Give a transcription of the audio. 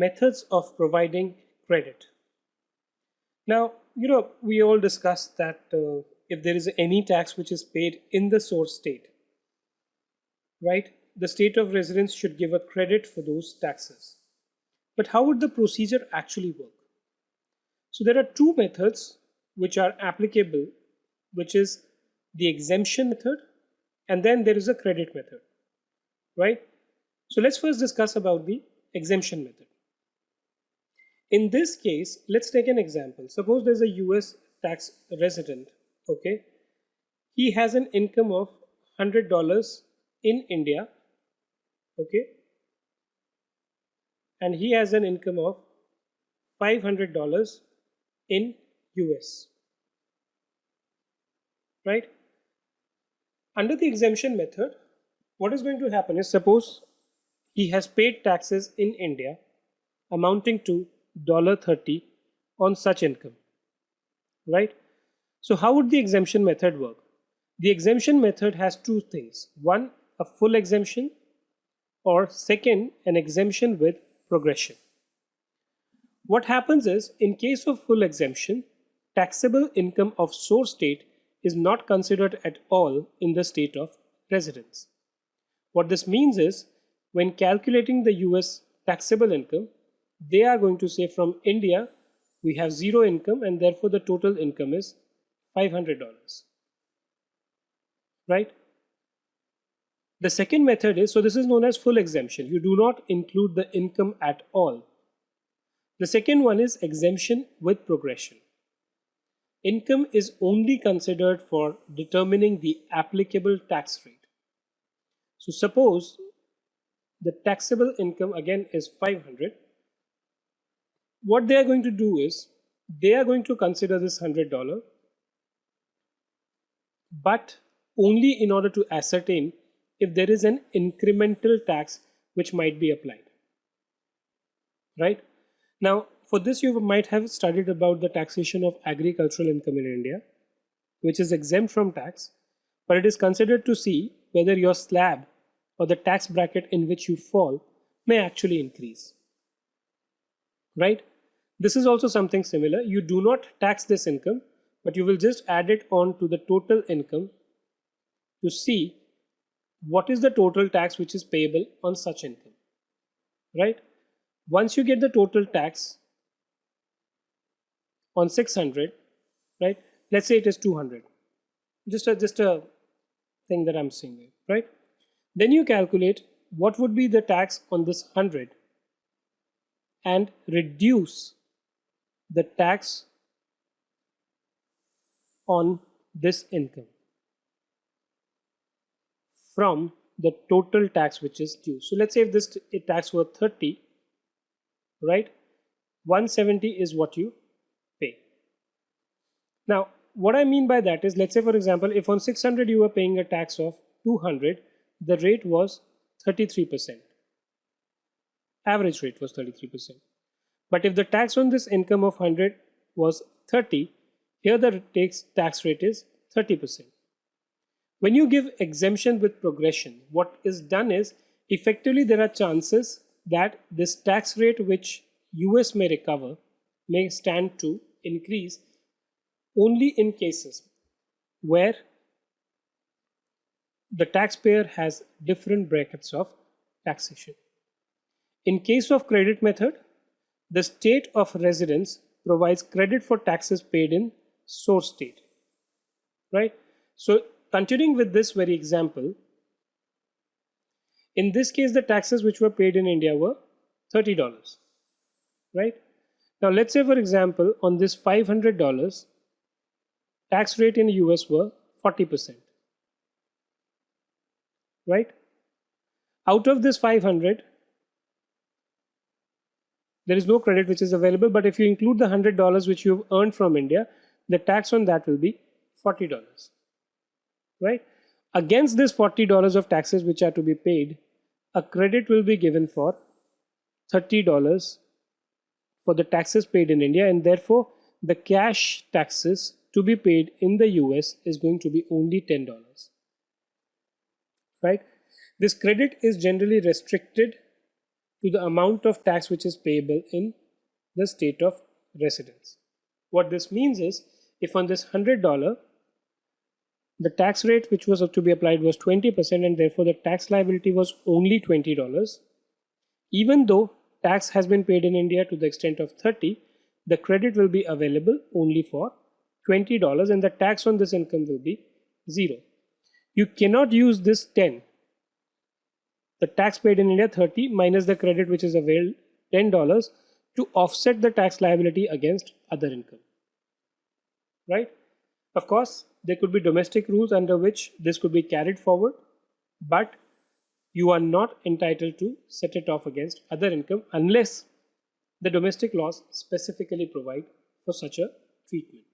methods of providing credit. Now, we all discussed that if there is any tax which is paid in the source state, right, the state of residence should give a credit for those taxes. But how would the procedure actually work? So there are two methods which are applicable, which is the exemption method, and then there is a credit method, right? So let's first discuss about the exemption method. In this case, let's take an example. Suppose there's a US tax resident, okay? He has an income of $100 in India, okay? And he has an income of $500 in US, right? Under the exemption method, what is going to happen is, suppose he has paid taxes in India amounting to $30 on such income, right? So how would the exemption method work? The exemption method has two things. One, a full exemption, or second, an exemption with progression. What happens is, in case of full exemption, taxable income of source state is not considered at all in the state of residence. What this means is, when calculating the US taxable income, they are going to say from India, we have zero income and therefore the total income is $500, right? The second method is, so this is known as full exemption. You do not include the income at all. The second one is exemption with progression. Income is only considered for determining the applicable tax rate. So suppose the taxable income again is 500. What they are going to do is, they are going to consider this $100, but only in order to ascertain if there is an incremental tax which might be applied, right? Now, for this you might have studied about the taxation of agricultural income in India, which is exempt from tax, but it is considered to see whether your slab or the tax bracket in which you fall may actually increase, right? This is also something similar. You do not tax this income, but you will just add it on to the total income to see what is the total tax which is payable on such income, right? Once you get the total tax on 600, right? Let's say it is 200. Just a thing that I'm saying, right? Then you calculate what would be the tax on this 100 and reduce the tax on this income from the total tax which is due. So let's say if this tax were 30, right? 170 is what you pay. Now, what I mean by that is, let's say for example, if on 600 you were paying a tax of 200, the rate was 33%. Average rate was 33%. But if the tax on this income of 100 was 30, here the tax rate is 30%. When you give exemption with progression, what is done is, effectively there are chances that this tax rate which US may recover may stand to increase only in cases where the taxpayer has different brackets of taxation. In case of credit method, the state of residence provides credit for taxes paid in source state, right? So continuing with this very example, in this case the taxes which were paid in India were $30, right? Now let's say for example on this $500, tax rate in the US were 40%, right? Out of this 500, there is no credit which is available, but if you include the $100 which you have earned from India, the tax on that will be $40, right? Against this $40 of taxes which are to be paid, a credit will be given for $30 for the taxes paid in India, and therefore the cash taxes to be paid in the US is going to be only $10, right? This credit is generally restricted to the amount of tax which is payable in the state of residence. What this means is, if on this $100, the tax rate which was to be applied was 20% and therefore the tax liability was only $20, even though tax has been paid in India to the extent of 30, the credit will be available only for $20 and the tax on this income will be 0. You cannot use this 10. The tax paid in India 30 minus the credit which is available $10 to offset the tax liability against other income. Right? Of course, there could be domestic rules under which this could be carried forward, but you are not entitled to set it off against other income unless the domestic laws specifically provide for such a treatment.